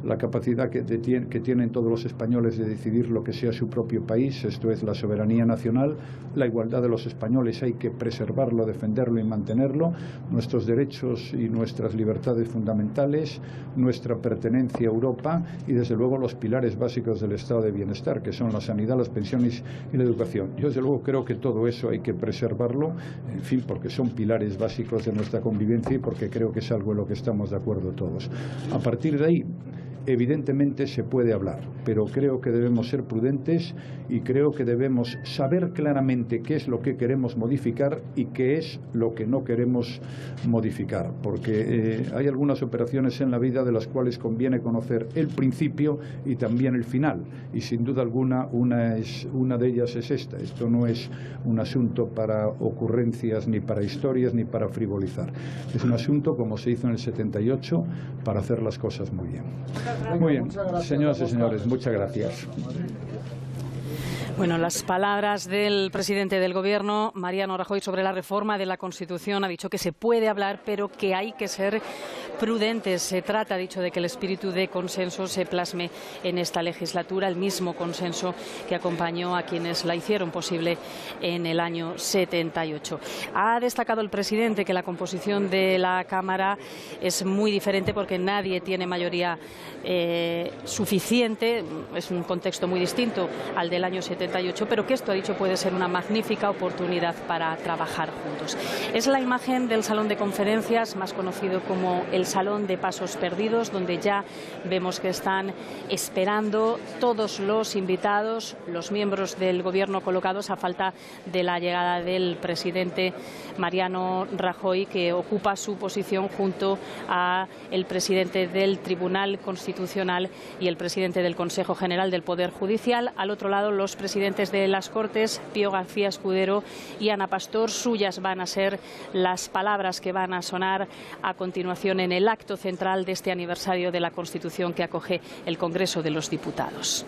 la capacidad que tienen todos los españoles de decidir lo que sea su propio país, esto es la soberanía nacional, la igualdad de los españoles, hay que preservarlo, defenderlo y mantenerlo, nuestros derechos y nuestras libertades fundamentales, nuestra pertenencia a Europa y, desde luego, los pilares básicos del estado de bienestar, que son la sanidad, las pensiones y la educación. Yo, desde luego, creo que todo eso hay que preservarlo, en fin, porque son pilares básicos de nuestra convivencia y porque creo que es algo en lo que estamos de acuerdo todos. A partir de ahí, evidentemente se puede hablar, pero creo que debemos ser prudentes y creo que debemos saber claramente qué es lo que queremos modificar y qué es lo que no queremos modificar, porque hay algunas operaciones en la vida de las cuales conviene conocer el principio y también el final, y sin duda alguna una de ellas es esta. Esto no es un asunto para ocurrencias, ni para historias, ni para frivolizar. Es un asunto, como se hizo en el 78, para hacer las cosas muy bien. Muy bien, señoras y señores, muchas gracias. Bueno, las palabras del presidente del Gobierno, Mariano Rajoy, sobre la reforma de la Constitución. Ha dicho que se puede hablar, pero que hay que ser prudentes. Se trata, ha dicho, de que el espíritu de consenso se plasme en esta legislatura, el mismo consenso que acompañó a quienes la hicieron posible en el año 78. Ha destacado el presidente que la composición de la Cámara es muy diferente porque nadie tiene mayoría suficiente. Es un contexto muy distinto al del año 78. 38, pero que esto, ha dicho, puede ser una magnífica oportunidad para trabajar juntos. Es la imagen del salón de conferencias, más conocido como el Salón de Pasos Perdidos, donde ya vemos que están esperando todos los invitados, los miembros del Gobierno colocados, a falta de la llegada del presidente Mariano Rajoy, que ocupa su posición junto a el presidente del Tribunal Constitucional y el presidente del Consejo General del Poder Judicial. Al otro lado, los presidentes de las Cortes, Pío García Escudero y Ana Pastor. Suyas van a ser las palabras que van a sonar a continuación en el acto central de este aniversario de la Constitución que acoge el Congreso de los Diputados.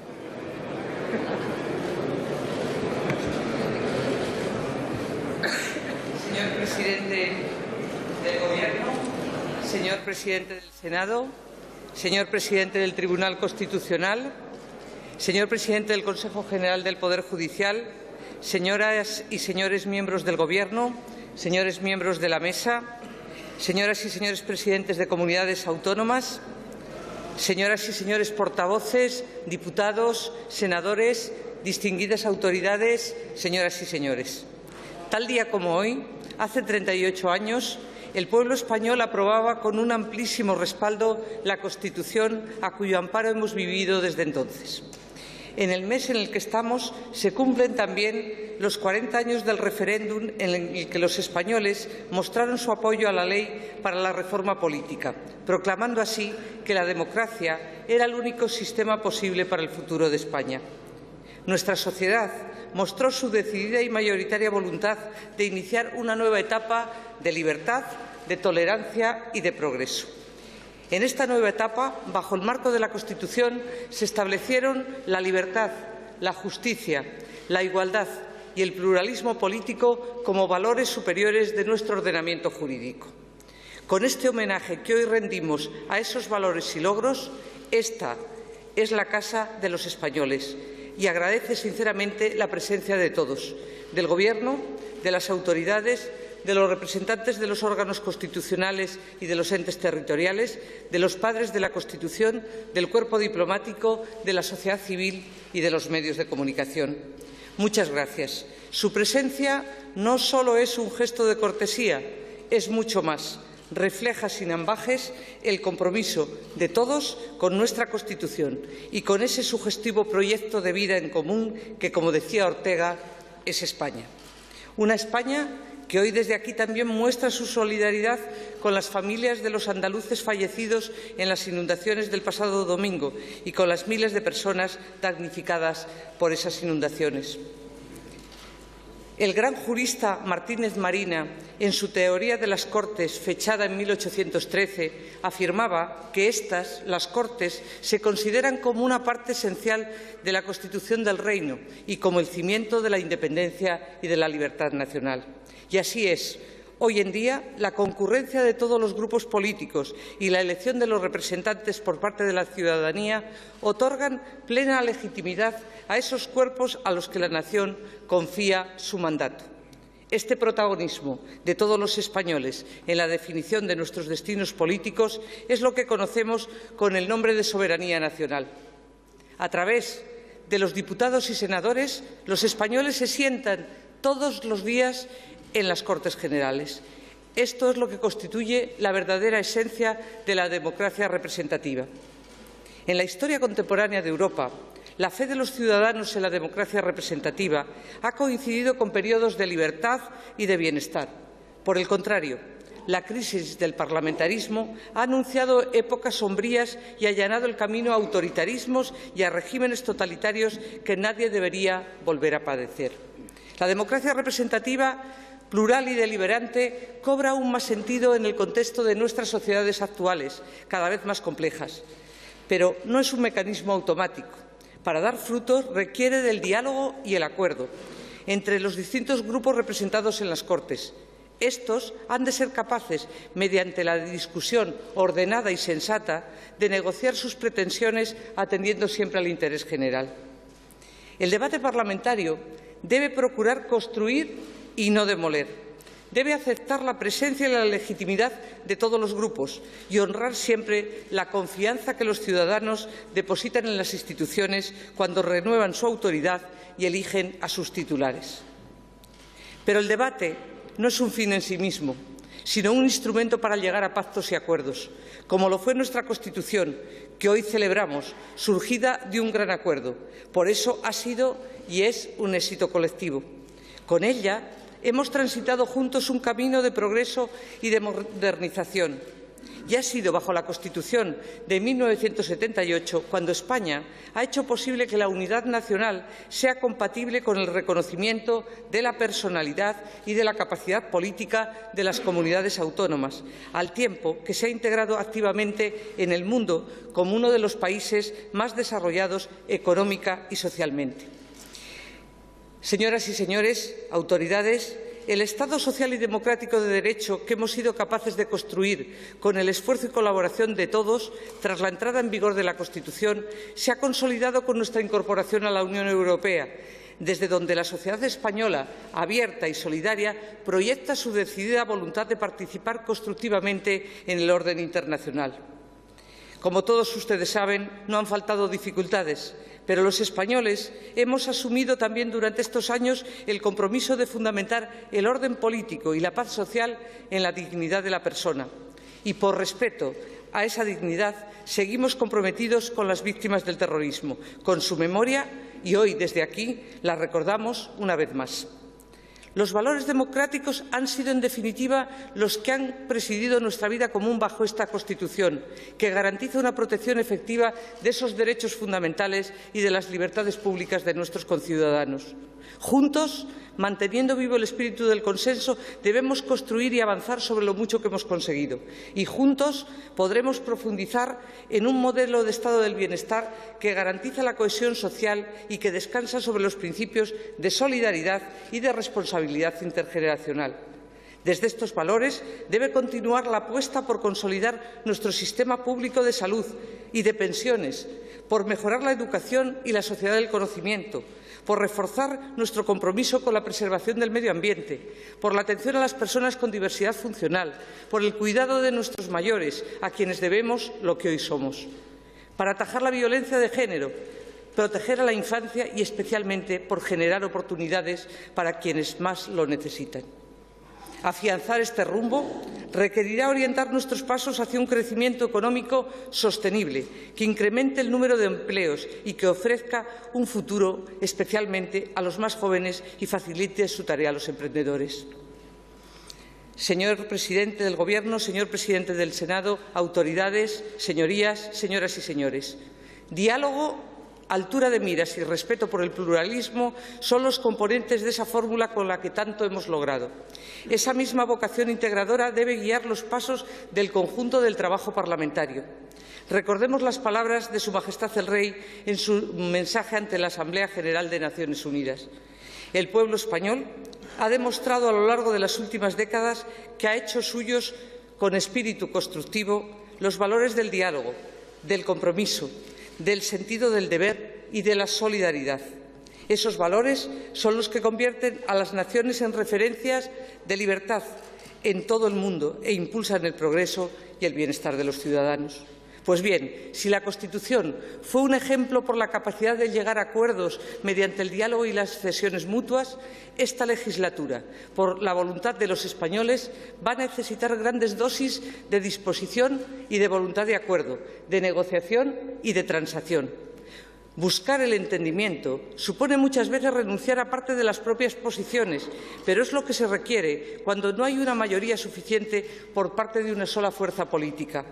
Señor presidente del Gobierno, señor presidente del Senado, señor presidente del Tribunal Constitucional, señor presidente del Consejo General del Poder Judicial, señoras y señores miembros del Gobierno, señores miembros de la Mesa, señoras y señores presidentes de comunidades autónomas, señoras y señores portavoces, diputados, senadores, distinguidas autoridades, señoras y señores. Tal día como hoy, hace 38 años, el pueblo español aprobaba con un amplísimo respaldo la Constitución a cuyo amparo hemos vivido desde entonces. En el mes en el que estamos se cumplen también los 40 años del referéndum en el que los españoles mostraron su apoyo a la ley para la reforma política, proclamando así que la democracia era el único sistema posible para el futuro de España. Nuestra sociedad mostró su decidida y mayoritaria voluntad de iniciar una nueva etapa de libertad, de tolerancia y de progreso. En esta nueva etapa, bajo el marco de la Constitución, se establecieron la libertad, la justicia, la igualdad y el pluralismo político como valores superiores de nuestro ordenamiento jurídico. Con este homenaje que hoy rendimos a esos valores y logros, esta es la Casa de los Españoles y agradece sinceramente la presencia de todos, del Gobierno, de las autoridades, de los representantes de los órganos constitucionales y de los entes territoriales, de los padres de la Constitución, del cuerpo diplomático, de la sociedad civil y de los medios de comunicación. Muchas gracias. Su presencia no solo es un gesto de cortesía, es mucho más. Refleja sin ambages el compromiso de todos con nuestra Constitución y con ese sugestivo proyecto de vida en común que, como decía Ortega, es España. Una España que hoy desde aquí también muestra su solidaridad con las familias de los andaluces fallecidos en las inundaciones del pasado domingo y con las miles de personas damnificadas por esas inundaciones. El gran jurista Martínez Marina, en su teoría de las Cortes, fechada en 1813, afirmaba que estas, las Cortes, se consideran como una parte esencial de la Constitución del Reino y como el cimiento de la independencia y de la libertad nacional. Y así es. Hoy en día, la concurrencia de todos los grupos políticos y la elección de los representantes por parte de la ciudadanía otorgan plena legitimidad a esos cuerpos a los que la nación confía su mandato. Este protagonismo de todos los españoles en la definición de nuestros destinos políticos es lo que conocemos con el nombre de soberanía nacional. A través de los diputados y senadores, los españoles se sientan todos los días en las Cortes Generales. Esto es lo que constituye la verdadera esencia de la democracia representativa. En la historia contemporánea de Europa, la fe de los ciudadanos en la democracia representativa ha coincidido con periodos de libertad y de bienestar. Por el contrario, la crisis del parlamentarismo ha anunciado épocas sombrías y allanado el camino a autoritarismos y a regímenes totalitarios que nadie debería volver a padecer. La democracia representativa plural y deliberante cobra aún más sentido en el contexto de nuestras sociedades actuales, cada vez más complejas. Pero no es un mecanismo automático. Para dar frutos requiere del diálogo y el acuerdo entre los distintos grupos representados en las Cortes. Estos han de ser capaces, mediante la discusión ordenada y sensata, de negociar sus pretensiones atendiendo siempre al interés general. El debate parlamentario debe procurar construir y no demoler, debe aceptar la presencia y la legitimidad de todos los grupos y honrar siempre la confianza que los ciudadanos depositan en las instituciones cuando renuevan su autoridad y eligen a sus titulares. Pero el debate no es un fin en sí mismo, sino un instrumento para llegar a pactos y acuerdos, como lo fue nuestra Constitución, que hoy celebramos, surgida de un gran acuerdo. Por eso ha sido y es un éxito colectivo. Con ella hemos transitado juntos un camino de progreso y de modernización. Y ha sido bajo la Constitución de 1978 cuando España ha hecho posible que la unidad nacional sea compatible con el reconocimiento de la personalidad y de la capacidad política de las comunidades autónomas, al tiempo que se ha integrado activamente en el mundo como uno de los países más desarrollados económica y socialmente. Señoras y señores, autoridades, el Estado social y democrático de derecho que hemos sido capaces de construir con el esfuerzo y colaboración de todos tras la entrada en vigor de la Constitución se ha consolidado con nuestra incorporación a la Unión Europea, desde donde la sociedad española, abierta y solidaria, proyecta su decidida voluntad de participar constructivamente en el orden internacional. Como todos ustedes saben, no han faltado dificultades, pero los españoles hemos asumido también durante estos años el compromiso de fundamentar el orden político y la paz social en la dignidad de la persona. Y por respeto a esa dignidad, seguimos comprometidos con las víctimas del terrorismo, con su memoria, y hoy desde aquí la recordamos una vez más. Los valores democráticos han sido, en definitiva, los que han presidido nuestra vida común bajo esta Constitución, que garantiza una protección efectiva de esos derechos fundamentales y de las libertades públicas de nuestros conciudadanos. Juntos, manteniendo vivo el espíritu del consenso, debemos construir y avanzar sobre lo mucho que hemos conseguido. Y juntos podremos profundizar en un modelo de Estado del bienestar que garantiza la cohesión social y que descansa sobre los principios de solidaridad y de responsabilidad intergeneracional. Desde estos valores debe continuar la apuesta por consolidar nuestro sistema público de salud y de pensiones, por mejorar la educación y la sociedad del conocimiento, por reforzar nuestro compromiso con la preservación del medio ambiente, por la atención a las personas con diversidad funcional, por el cuidado de nuestros mayores, a quienes debemos lo que hoy somos, para atajar la violencia de género, proteger a la infancia y, especialmente, por generar oportunidades para quienes más lo necesitan. Afianzar este rumbo requerirá orientar nuestros pasos hacia un crecimiento económico sostenible, que incremente el número de empleos y que ofrezca un futuro especialmente a los más jóvenes y facilite su tarea a los emprendedores. Señor presidente del Gobierno, señor presidente del Senado, autoridades, señorías, señoras y señores, diálogo, altura de miras y respeto por el pluralismo son los componentes de esa fórmula con la que tanto hemos logrado. Esa misma vocación integradora debe guiar los pasos del conjunto del trabajo parlamentario. Recordemos las palabras de Su Majestad el Rey en su mensaje ante la Asamblea General de Naciones Unidas. El pueblo español ha demostrado a lo largo de las últimas décadas que ha hecho suyos, con espíritu constructivo, los valores del diálogo, del compromiso, del sentido del deber y de la solidaridad. Esos valores son los que convierten a las naciones en referencias de libertad en todo el mundo e impulsan el progreso y el bienestar de los ciudadanos. Pues bien, si la Constitución fue un ejemplo por la capacidad de llegar a acuerdos mediante el diálogo y las cesiones mutuas, esta legislatura, por la voluntad de los españoles, va a necesitar grandes dosis de disposición y de voluntad de acuerdo, de negociación y de transacción. Buscar el entendimiento supone muchas veces renunciar a parte de las propias posiciones, pero es lo que se requiere cuando no hay una mayoría suficiente por parte de una sola fuerza política.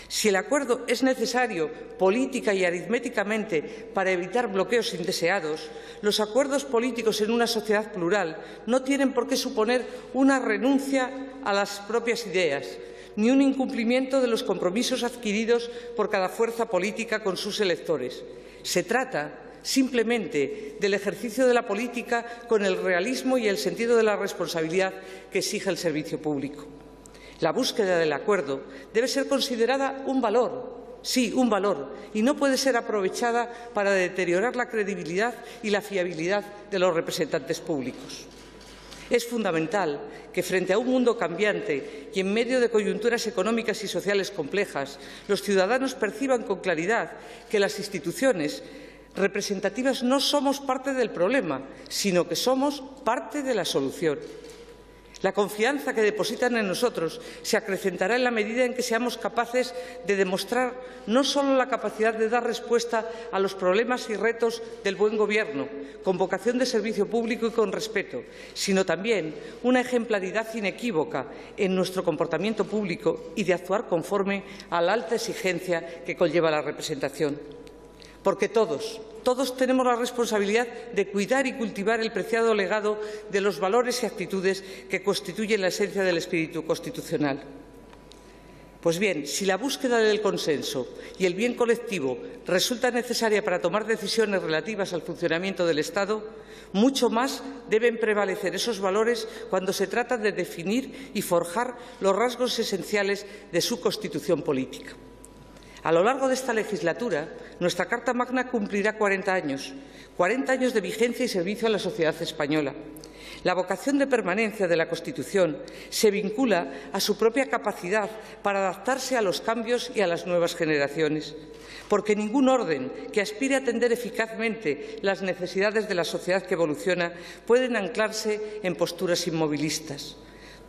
Si el acuerdo es necesario política y aritméticamente para evitar bloqueos indeseados, los acuerdos políticos en una sociedad plural no tienen por qué suponer una renuncia a las propias ideas, ni un incumplimiento de los compromisos adquiridos por cada fuerza política con sus electores. Se trata simplemente del ejercicio de la política con el realismo y el sentido de la responsabilidad que exige el servicio público. La búsqueda del acuerdo debe ser considerada un valor, sí, un valor, y no puede ser aprovechada para deteriorar la credibilidad y la fiabilidad de los representantes públicos. Es fundamental que, frente a un mundo cambiante y en medio de coyunturas económicas y sociales complejas, los ciudadanos perciban con claridad que las instituciones representativas no somos parte del problema, sino que somos parte de la solución. La confianza que depositan en nosotros se acrecentará en la medida en que seamos capaces de demostrar no solo la capacidad de dar respuesta a los problemas y retos del buen gobierno, con vocación de servicio público y con respeto, sino también una ejemplaridad inequívoca en nuestro comportamiento público y de actuar conforme a la alta exigencia que conlleva la representación. Porque todos tenemos la responsabilidad de cuidar y cultivar el preciado legado de los valores y actitudes que constituyen la esencia del espíritu constitucional. Pues bien, si la búsqueda del consenso y el bien colectivo resulta necesaria para tomar decisiones relativas al funcionamiento del Estado, mucho más deben prevalecer esos valores cuando se trata de definir y forjar los rasgos esenciales de su constitución política. A lo largo de esta legislatura, nuestra Carta Magna cumplirá 40 años de vigencia y servicio a la sociedad española. La vocación de permanencia de la Constitución se vincula a su propia capacidad para adaptarse a los cambios y a las nuevas generaciones, porque ningún orden que aspire a atender eficazmente las necesidades de la sociedad que evoluciona puede anclarse en posturas inmovilistas.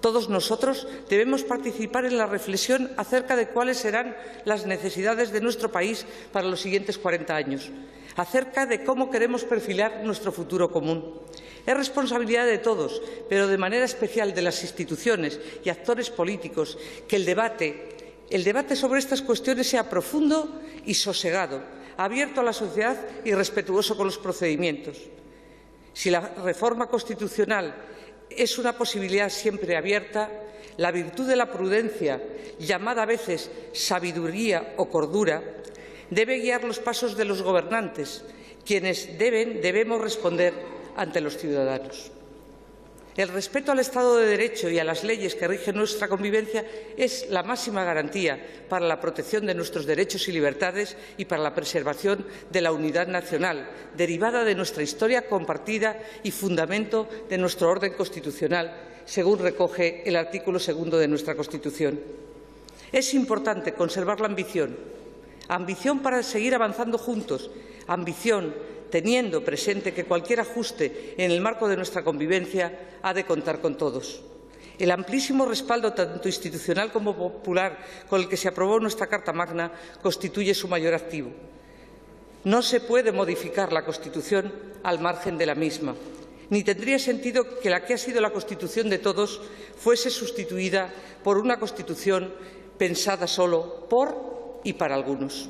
Todos nosotros debemos participar en la reflexión acerca de cuáles serán las necesidades de nuestro país para los siguientes 40 años, acerca de cómo queremos perfilar nuestro futuro común. Es responsabilidad de todos, pero de manera especial de las instituciones y actores políticos, que el debate sobre estas cuestiones sea profundo y sosegado, abierto a la sociedad y respetuoso con los procedimientos. Si la reforma constitucional es una posibilidad siempre abierta, la virtud de la prudencia, llamada a veces sabiduría o cordura, debe guiar los pasos de los gobernantes, quienes debemos responder ante los ciudadanos. El respeto al Estado de Derecho y a las leyes que rigen nuestra convivencia es la máxima garantía para la protección de nuestros derechos y libertades y para la preservación de la unidad nacional, derivada de nuestra historia compartida y fundamento de nuestro orden constitucional, según recoge el artículo 2 de nuestra Constitución. Es importante conservar la ambición para seguir avanzando juntos, ambición teniendo presente que cualquier ajuste en el marco de nuestra convivencia ha de contar con todos. El amplísimo respaldo, tanto institucional como popular, con el que se aprobó nuestra Carta Magna, constituye su mayor activo. No se puede modificar la Constitución al margen de la misma, ni tendría sentido que la que ha sido la Constitución de todos fuese sustituida por una Constitución pensada solo por y para algunos.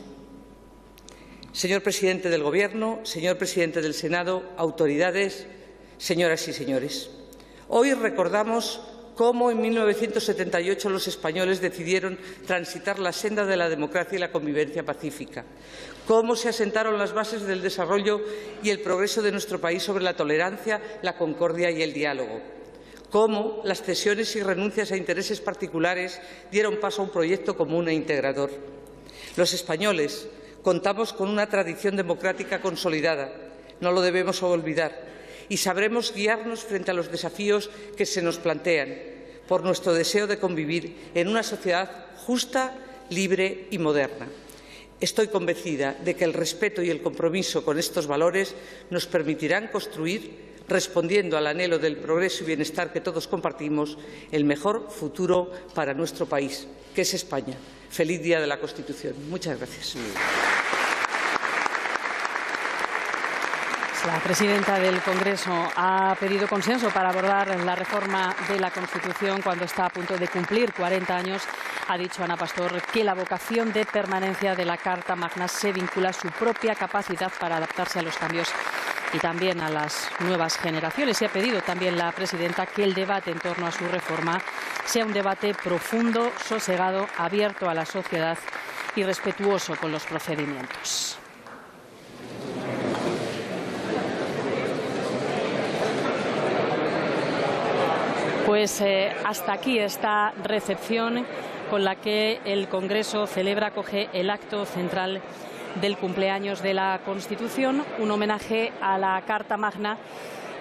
Señor presidente del Gobierno, señor presidente del Senado, autoridades, señoras y señores, hoy recordamos cómo en 1978 los españoles decidieron transitar la senda de la democracia y la convivencia pacífica, cómo se asentaron las bases del desarrollo y el progreso de nuestro país sobre la tolerancia, la concordia y el diálogo, cómo las cesiones y renuncias a intereses particulares dieron paso a un proyecto común e integrador. Los españoles contamos con una tradición democrática consolidada, no lo debemos olvidar, y sabremos guiarnos frente a los desafíos que se nos plantean, por nuestro deseo de convivir en una sociedad justa, libre y moderna. Estoy convencida de que el respeto y el compromiso con estos valores nos permitirán construir, respondiendo al anhelo del progreso y bienestar que todos compartimos, el mejor futuro para nuestro país, que es España. Feliz Día de la Constitución. Muchas gracias. La presidenta del Congreso ha pedido consenso para abordar la reforma de la Constitución cuando está a punto de cumplir 40 años. Ha dicho Ana Pastor que la vocación de permanencia de la Carta Magna se vincula a su propia capacidad para adaptarse a los cambios y también a las nuevas generaciones. Y ha pedido también la presidenta que el debate en torno a su reforma sea un debate profundo, sosegado, abierto a la sociedad y respetuoso con los procedimientos. Pues hasta aquí esta recepción con la que el Congreso acoge el acto central del cumpleaños de la Constitución, un homenaje a la Carta Magna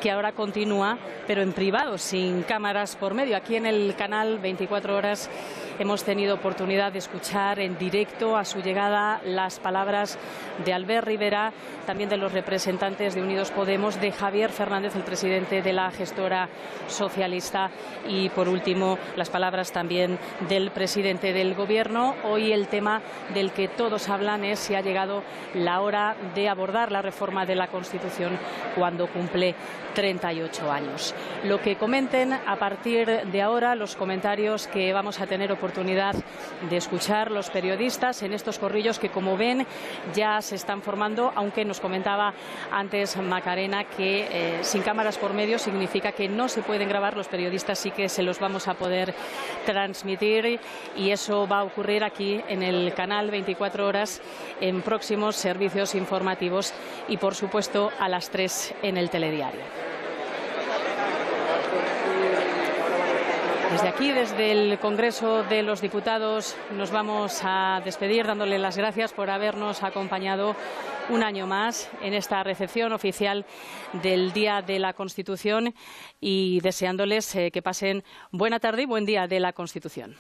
que ahora continúa, pero en privado, sin cámaras por medio. Aquí en el canal 24 Horas hemos tenido oportunidad de escuchar en directo a su llegada las palabras de Albert Rivera, también de los representantes de Unidos Podemos, de Javier Fernández, el presidente de la gestora socialista, y por último las palabras también del presidente del Gobierno. Hoy el tema del que todos hablan es si ha llegado la hora de abordar la reforma de la Constitución cuando cumple 38 años. Lo que comenten a partir de ahora, los comentarios que vamos a tener oportunidad de escuchar los periodistas en estos corrillos que, como ven, ya se están formando, aunque nos comentaba antes Macarena que sin cámaras por medio significa que no se pueden grabar. Los periodistas sí que se los vamos a poder transmitir, y eso va a ocurrir aquí en el canal 24 Horas en próximos servicios informativos y, por supuesto, a las 3 en el telediario. Desde aquí, desde el Congreso de los Diputados, nos vamos a despedir dándole las gracias por habernos acompañado un año más en esta recepción oficial del Día de la Constitución, y deseándoles que pasen buena tarde y buen Día de la Constitución.